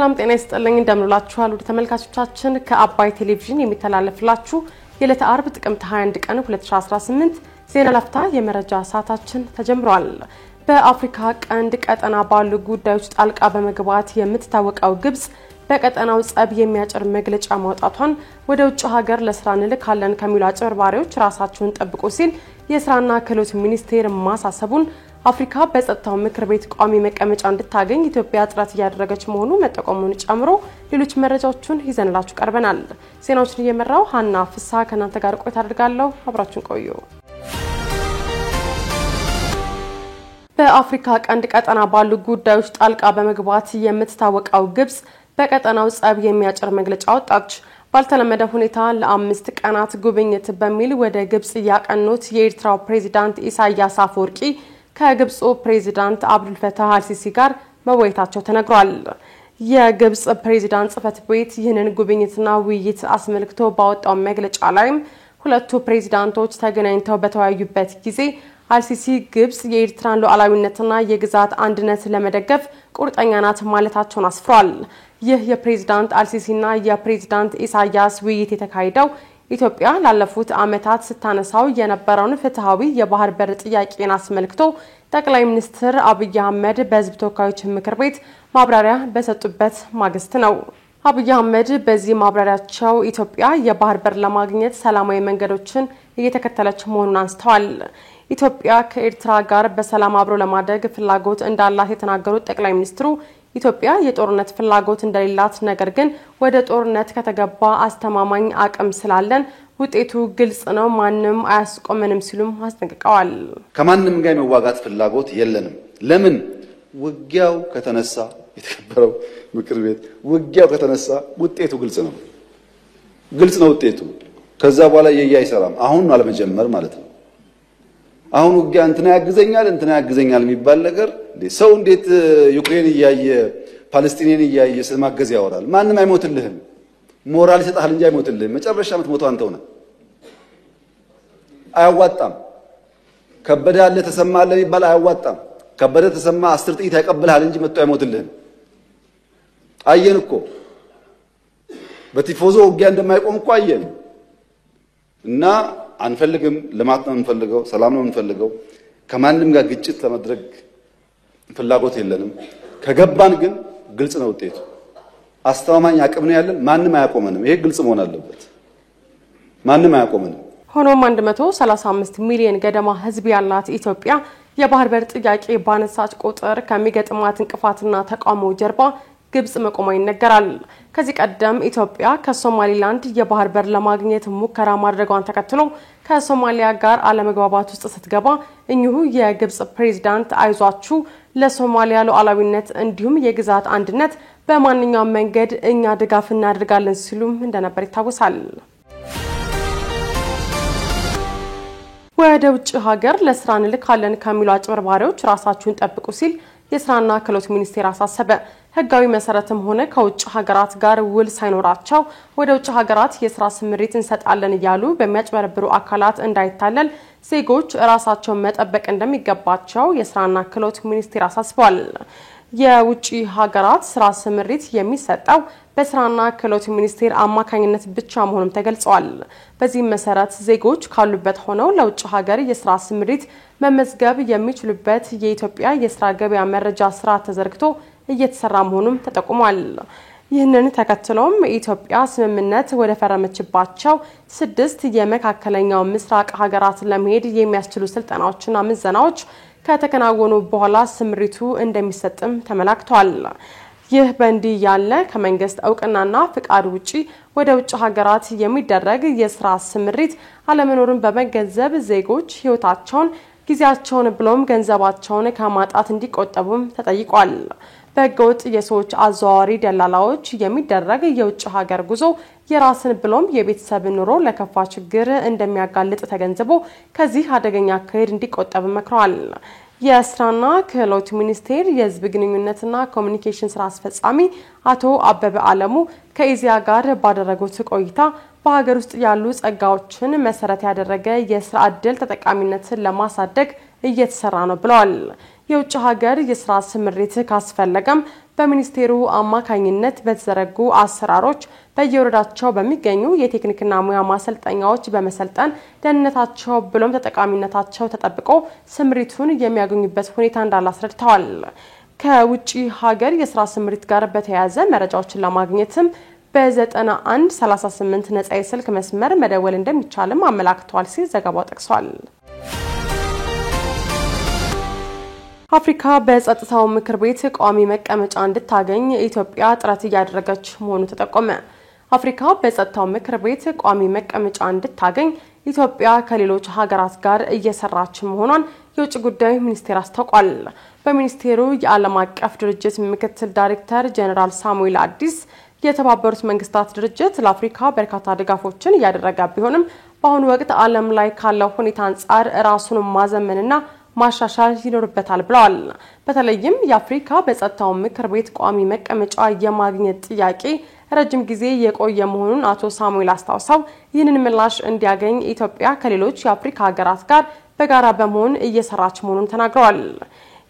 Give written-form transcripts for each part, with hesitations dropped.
ሰላም ጤና ይስጥልኝ እንደምንላችኋል ወደ ተመልካቾቻችን ከአባይ ቴሌቪዥን የሚተላለፍላችሁ የዕለተ አርብ ጥቅምት 21 ቀን 2018 ዜና ላፍታ የመረጃ ሰዓታችን ተጀምሯል። በአፍሪካ ቀንድ ቀጠና ባሉ ጉዳዮች ጣልቃ በመግባት የምትታወቀው ግብጽ በቀጠናው ጸብ የሚያጭር መግለጫ ማውጣቷን ወደ ውጭ ሀገር ለስራ እንልካለን ከሚሉ አጭበርባሪዎች ራሳቸውን ጠብቁ ሲል የስራና ክህሎት ሚኒስቴር ማሳሰቡን አፍሪካ በጸጥታው ምክር ቤት ቋሚ መቀመጫ እንድታገኝ ኢትዮጵያ ጥረት እያደረገች መሆኑ መጠቆሙን ጨምሮ ሌሎች መረጃዎችን ይዘንላችሁ ቀርበናል። ዜናዎችን እየመራው ሀና ፍሳ ከናንተ ጋር ቆይታ አድርጋለሁ። አብራችሁን ቆዩ። በአፍሪካ ቀንድ ቀጠና ባሉ ጉዳዮች ጣልቃ በመግባት የምትታወቀው ግብጽ በቀጠናው ጸብ የሚያጭር መግለጫ ወጣች። ባልተለመደ ሁኔታ ለአምስት ቀናት ጉብኝት በሚል ወደ ግብጽ ያቀኑት የኤርትራው ፕሬዝዳንት ኢሳያስ አፈወርቂ ከግብጽ ፕሬዝዳንት አብዱል ፈታህ አልሲሲ ጋር መወያየታቸው ተነግሯል። የግብጽ ፕሬዝዳንት ጽፈት ቤት ይህንን ጉብኝትና ውይይት አስመልክቶ ባወጣው መግለጫ ላይም ሁለቱ ፕሬዝዳንቶች ተገናኝተው በተወያዩበት ጊዜ አልሲሲ ግብጽ የኤርትራን ሉዓላዊነትና የግዛት አንድነት ለመደገፍ ቁርጠኛ ናት ማለታቸውን አስፍሯል። ይህ የፕሬዝዳንት አልሲሲና የፕሬዝዳንት ኢሳያስ ውይይት የተካሄደው ኢትዮጵያ ላለፉት ዓመታት ስታነሳው የነበረውን ፍትሃዊ የባህር በር ጥያቄን አስመልክቶ ጠቅላይ ሚኒስትር አብይ አህመድ በሕዝብ ተወካዮች ምክር ቤት ማብራሪያ በሰጡበት ማግስት ነው። አብይ አህመድ በዚህ ማብራሪያቸው ኢትዮጵያ የባህር በር ለማግኘት ሰላማዊ መንገዶችን እየተከተለች መሆኑን አንስተዋል። ኢትዮጵያ ከኤርትራ ጋር በሰላም አብሮ ለማደግ ፍላጎት እንዳላት የተናገሩት ጠቅላይ ሚኒስትሩ ኢትዮጵያ የጦርነት ፍላጎት እንደሌላት ነገር ግን ወደ ጦርነት ከተገባ አስተማማኝ አቅም ስላለን ውጤቱ ግልጽ ነው ማንም አያስቆመንም ሲሉም አስጠንቅቀዋል። ከማንም ጋር መዋጋት ፍላጎት የለንም። ለምን ውጊያው ከተነሳ የተከበረው ምክር ቤት ውጊያው ከተነሳ ውጤቱ ግልጽ ነው ውጤቱ ከዛ በኋላ የያይሰራም አሁን ነው አለመጀመር ማለት ነው። አሁን ውጊያ እንትና ያግዘኛል የሚባል ነገር ሰው እንዴት ዩክሬን እያየ ፓለስቲንን እያየ ስለማገዝ ያወራል? ማንም አይሞትልህም። ሞራል ይሰጣል እንጂ አይሞትልህም። መጨረሻ የምትሞተው አንተው ነህ። አያዋጣም። ከበደ ያለ ተሰማ አለ የሚባል አያዋጣም። ከበደ ተሰማ 10 ጥይት ያቀብልሃል እንጂ መጥቶ አይሞትልህም። አየን እኮ በቲፎዞ ውጊያ እንደማይቆም እኮ አየን። እና አንፈልግም። ልማት ነው የምንፈልገው፣ ሰላም ነው የምንፈልገው። ከማንም ጋር ግጭት ለማድረግ ፍላጎት የለንም። ከገባን ግን ግልጽ ነው ውጤቱ። አስተማማኝ አቅም ነው ያለን። ማንም አያቆመንም። ይሄ ግልጽ መሆን አለበት። ማንም አያቆመንም። ሆኖም 135 ሚሊዮን ገደማ ህዝብ ያላት ኢትዮጵያ የባህር በር ጥያቄ ባነሳች ቁጥር ከሚገጥማት እንቅፋትና ተቃውሞ ጀርባ ግብጽ መቆሟ ይነገራል። ከዚህ ቀደም ኢትዮጵያ ከሶማሊላንድ የባህር በር ለማግኘት ሙከራ ማድረጓን ተከትሎ ከሶማሊያ ጋር አለመግባባት ውስጥ ስትገባ እኚሁ የግብጽ ፕሬዝዳንት አይዟችሁ ለሶማሊያ ሉዓላዊነት እንዲሁም የግዛት አንድነት በማንኛውም መንገድ እኛ ድጋፍ እናደርጋለን ሲሉም እንደነበር ይታወሳል። ወደ ውጭ ሀገር ለስራ እንልካለን ከሚሉ አጭበርባሪዎች ራሳችሁን ጠብቁ ሲል የስራና ክህሎት ሚኒስቴር አሳሰበ። ህጋዊ መሰረትም ሆነ ከውጭ ሀገራት ጋር ውል ሳይኖራቸው ወደ ውጭ ሀገራት የስራ ስምሪት እንሰጣለን እያሉ በሚያጭበረብሩ አካላት እንዳይታለል ዜጎች ራሳቸውን መጠበቅ እንደሚገባቸው የስራና ክህሎት ሚኒስቴር አሳስቧል። የውጭ ሀገራት ስራ ስምሪት የሚሰጠው በስራና ክህሎት ሚኒስቴር አማካኝነት ብቻ መሆኑን ተገልጿል። በዚህ መሰረት ዜጎች ካሉበት ሆነው ለውጭ ሀገር የስራ ስምሪት መመዝገብ የሚችሉበት የኢትዮጵያ የስራ ገበያ መረጃ ስራ ተዘርግቶ እየተሰራ መሆኑን ተጠቁሟል። ይህንን ተከትሎም ኢትዮጵያ ስምምነት ወደ ፈረመችባቸው 6 የመካከለኛው ምስራቅ ሀገራት ለመሄድ የሚያስችሉ ስልጠናዎችና ምዘናዎች ከተከናወኑ በኋላ ስምሪቱ እንደሚሰጥም ተመላክቷል። ይህ በእንዲህ ያለ ከመንግስት እውቅናና ፍቃድ ውጪ ወደ ውጭ ሀገራት የሚደረግ የስራ ስምሪት አለመኖርን በመገንዘብ ዜጎች ህይወታቸውን ጊዜያቸውን ብሎም ገንዘባቸውን ከማጣት እንዲቆጠቡም ተጠይቋል። በህገወጥ የሰዎች አዘዋዋሪ ደላላዎች የሚደረግ የውጭ ሀገር ጉዞ የራስን ብሎም የቤተሰብ ኑሮ ለከፋ ችግር እንደሚያጋልጥ ተገንዝቦ ከዚህ አደገኛ አካሄድ እንዲቆጠብ መክሯል። የስራና ክህሎት ሚኒስቴር የህዝብ ግንኙነትና ኮሙኒኬሽን ስራ አስፈጻሚ አቶ አበበ አለሙ ከኢዚያ ጋር ባደረጉት ቆይታ በሀገር ውስጥ ያሉ ጸጋዎችን መሰረት ያደረገ የስራ ዕድል ተጠቃሚነትን ለማሳደግ እየተሰራ ነው ብለዋል። የውጭ ሀገር የስራ ስምሪት ካስፈለገም በሚኒስቴሩ አማካኝነት በተዘረጉ አሰራሮች በየወረዳቸው በሚገኙ የቴክኒክና ሙያ ማሰልጠኛዎች በመሰልጠን ደህንነታቸው ብሎም ተጠቃሚነታቸው ተጠብቆ ስምሪቱን የሚያገኙበት ሁኔታ እንዳለ አስረድተዋል። ከውጭ ሀገር የስራ ስምሪት ጋር በተያያዘ መረጃዎችን ለማግኘትም በ9138 ነጻ የስልክ መስመር መደወል እንደሚቻልም አመላክቷል ሲል ዘገባው ጠቅሷል። አፍሪካ በጸጥታው ምክር ቤት ቋሚ መቀመጫ እንድታገኝ ኢትዮጵያ ጥረት እያደረገች መሆኑ ተጠቆመ። አፍሪካ በጸጥታው ምክር ቤት ቋሚ መቀመጫ እንድታገኝ ኢትዮጵያ ከሌሎች ሀገራት ጋር እየሰራች መሆኗን የውጭ ጉዳይ ሚኒስቴር አስታውቋል። በሚኒስቴሩ የዓለም አቀፍ ድርጅት ምክትል ዳይሬክተር ጀነራል ሳሙኤል አዲስ የተባበሩት መንግስታት ድርጅት ለአፍሪካ በርካታ ድጋፎችን እያደረገ ቢሆንም በአሁኑ ወቅት ዓለም ላይ ካለው ሁኔታ አንጻር ራሱን ማዘመንና ማሻሻል ይኖርበታል ብለዋል። በተለይም የአፍሪካ በጸጥታው ምክር ቤት ቋሚ መቀመጫ የማግኘት ጥያቄ ረጅም ጊዜ የቆየ መሆኑን አቶ ሳሙኤል አስታውሰው ይህንን ምላሽ እንዲያገኝ ኢትዮጵያ ከሌሎች የአፍሪካ ሀገራት ጋር በጋራ በመሆን እየሰራች መሆኑን ተናግረዋል።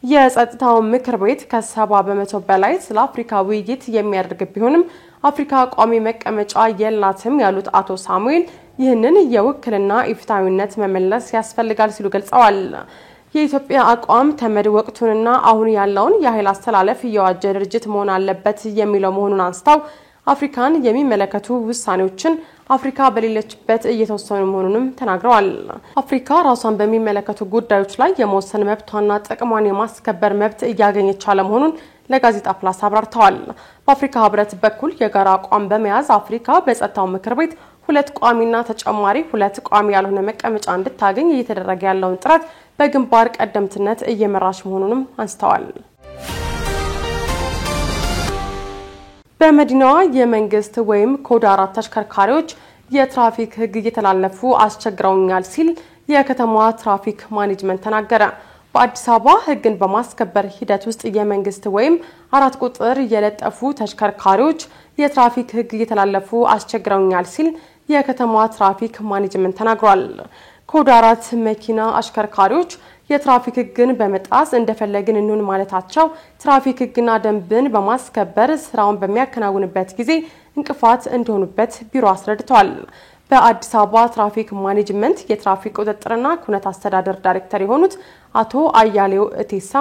የጸጥታው ምክር ቤት ከ70% በላይ ስለ አፍሪካ ውይይት የሚያደርግ ቢሆንም አፍሪካ ቋሚ መቀመጫ የላትም ያሉት አቶ ሳሙኤል ይህንን የውክልና ኢፍትሐዊነት መመለስ ያስፈልጋል ሲሉ ገልጸዋል። የኢትዮጵያ አቋም ተመድ ወቅቱንና አሁን ያለውን የኃይል አስተላለፍ የዋጀ ድርጅት መሆን አለበት የሚለው መሆኑን አንስተው አፍሪካን የሚመለከቱ ውሳኔዎችን አፍሪካ በሌለችበት እየተወሰኑ መሆኑንም ተናግረዋል። አፍሪካ ራሷን በሚመለከቱ ጉዳዮች ላይ የመወሰን መብቷና ጥቅሟን የማስከበር መብት እያገኘች አለመሆኑን ለጋዜጣ ፕላስ አብራርተዋል። በአፍሪካ ህብረት በኩል የጋራ አቋም በመያዝ አፍሪካ በጸጥታው ምክር ቤት 2 ቋሚና ተጨማሪ 2 ቋሚ ያልሆነ መቀመጫ እንድታገኝ እየተደረገ ያለውን ጥረት በግንባር ቀደምትነት እየመራች መሆኑንም አንስተዋል። በመዲናዋ የመንግስት ወይም ኮድ 4 ተሽከርካሪዎች የትራፊክ ህግ እየተላለፉ አስቸግረውኛል ሲል የከተማዋ ትራፊክ ማኔጅመንት ተናገረ። በአዲስ አበባ ህግን በማስከበር ሂደት ውስጥ የመንግስት ወይም 4 ቁጥር የለጠፉ ተሽከርካሪዎች የትራፊክ ህግ እየተላለፉ አስቸግረውኛል ሲል የከተማዋ ትራፊክ ማኔጅመንት ተናግሯል። ኮድ 4 መኪና አሽከርካሪዎች የትራፊክ ህግን በመጣስ እንደፈለግን እንሁን ማለታቸው ትራፊክ ህግና ደንብን በማስከበር ስራውን በሚያከናውንበት ጊዜ እንቅፋት እንደሆኑበት ቢሮ አስረድቷል። በአዲስ አበባ ትራፊክ ማኔጅመንት የትራፊክ ቁጥጥርና ኩነት አስተዳደር ዳይሬክተር የሆኑት አቶ አያሌው እቴሳ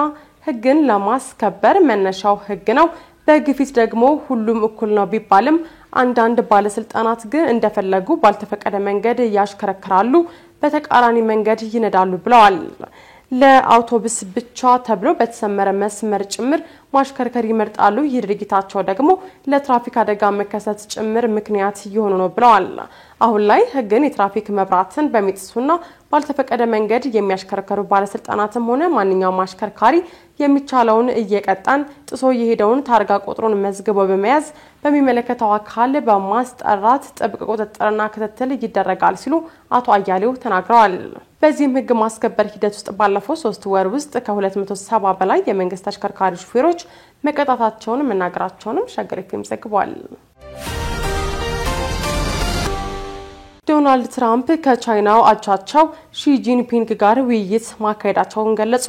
ህግን ለማስከበር መነሻው ህግ ነው፣ በግፊት ደግሞ ሁሉም እኩል ነው ቢባልም አንዳንድ ባለስልጣናት ግን እንደፈለጉ ባልተፈቀደ መንገድ ያሽከረክራሉ፣ በተቃራኒ መንገድ ይነዳሉ ብለዋል። ለአውቶቡስ ብቻ ተብሎ በተሰመረ መስመር ጭምር ማሽከርከር ይመርጣሉ። ይህ ድርጊታቸው ደግሞ ለትራፊክ አደጋ መከሰት ጭምር ምክንያት እየሆኑ ነው ብለዋል። አሁን ላይ ህግን የትራፊክ መብራትን በሚጥሱና ባልተፈቀደ መንገድ የሚያሽከረክሩ ባለስልጣናትም ሆነ ማንኛውም አሽከርካሪ የሚቻለውን እየቀጣን ጥሶ የሄደውን ታርጋ ቁጥሩን መዝግቦ በመያዝ በሚመለከተው አካል በማስጠራት ጥብቅ ቁጥጥርና ክትትል ይደረጋል ሲሉ አቶ አያሌው ተናግረዋል። በዚህም ህግ ማስከበር ሂደት ውስጥ ባለፈው 3 ወር ውስጥ ከ270 በላይ የመንግስት ተሽከርካሪ ሹፌሮች መቀጣታቸውን መናገራቸውንም ሸገር ኤፍኤም ዘግቧል። ዶናልድ ትራምፕ ከቻይናው አቻቸው ሺ ጂንፒንግ ጋር ውይይት ማካሄዳቸውን ገለጹ።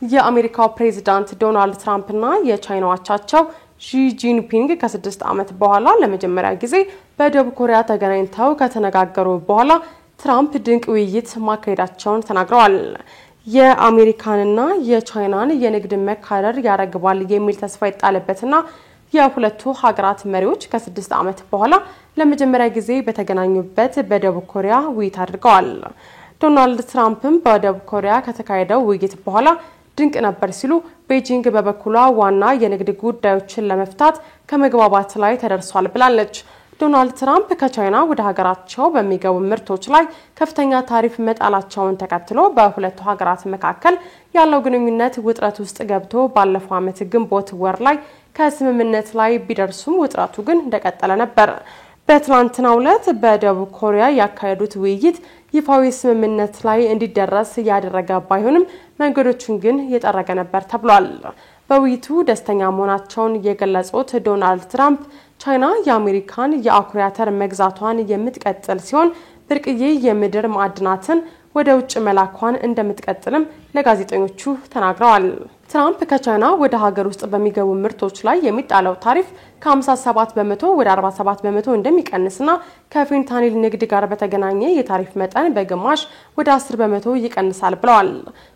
የአሜሪካው ፕሬዝዳንት ዶናልድ ትራምፕና የቻይናው አቻቸው ሺ ጂንፒንግ ከ6 ዓመት በኋላ ለመጀመሪያ ጊዜ በደቡብ ኮሪያ ተገናኝተው ከተነጋገሩ በኋላ ትራምፕ ድንቅ ውይይት ማካሄዳቸውን ተናግረዋል። የአሜሪካንና የቻይናን የንግድ መካረር ያረግባል የሚል ተስፋ ይጣለበትና የሁለቱ ሀገራት መሪዎች ከ6 ዓመት በኋላ ለመጀመሪያ ጊዜ በተገናኙበት በደቡብ ኮሪያ ውይይት አድርገዋል። ዶናልድ ትራምፕም በደቡብ ኮሪያ ከተካሄደው ውይይት በኋላ ድንቅ ነበር ሲሉ ቤጂንግ በበኩሏ ዋና የንግድ ጉዳዮችን ለመፍታት ከመግባባት ላይ ተደርሷል ብላለች። ዶናልድ ትራምፕ ከቻይና ወደ ሀገራቸው በሚገቡ ምርቶች ላይ ከፍተኛ ታሪፍ መጣላቸውን ተከትሎ በሁለቱ ሀገራት መካከል ያለው ግንኙነት ውጥረት ውስጥ ገብቶ ባለፈው ዓመት ግንቦት ወር ላይ ከስምምነት ላይ ቢደርሱም ውጥረቱ ግን እንደቀጠለ ነበር። በትናንትናው ዕለት በደቡብ ኮሪያ ያካሄዱት ውይይት ይፋዊ ስምምነት ላይ እንዲደረስ ያደረገ ባይሆንም መንገዶችን ግን የጠረገ ነበር ተብሏል። በውይይቱ ደስተኛ መሆናቸውን የገለጹት ዶናልድ ትራምፕ ቻይና የአሜሪካን የአኩሪ አተር መግዛቷን የምትቀጥል ሲሆን ብርቅዬ የምድር ማዕድናትን ወደ ውጭ መላኳን እንደምትቀጥልም ለጋዜጠኞቹ ተናግረዋል። ትራምፕ ከቻይና ወደ ሀገር ውስጥ በሚገቡ ምርቶች ላይ የሚጣለው ታሪፍ ከ57 በመቶ ወደ 47 በመቶ እንደሚቀንስና ከፌንታኒል ንግድ ጋር በተገናኘ የታሪፍ መጠን በግማሽ ወደ 10 በመቶ ይቀንሳል ብለዋል።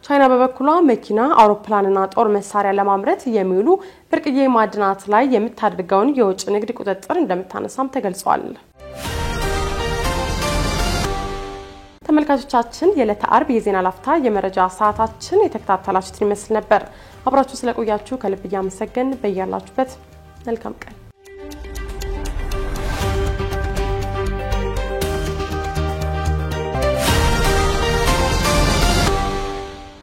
ቻይና በበኩሏ መኪና፣ አውሮፕላንና ጦር መሳሪያ ለማምረት የሚውሉ ብርቅዬ ማዕድናት ላይ የምታደርገውን የውጭ ንግድ ቁጥጥር እንደምታነሳም ተገልጿል። ተመልካቾቻችን የዕለተ አርብ የዜና ላፍታ የመረጃ ሰዓታችን የተከታተላችሁትን ይመስል ነበር። አብራችሁ ስለቆያችሁ ከልብ እያመሰገን በያላችሁበት መልካም ቀን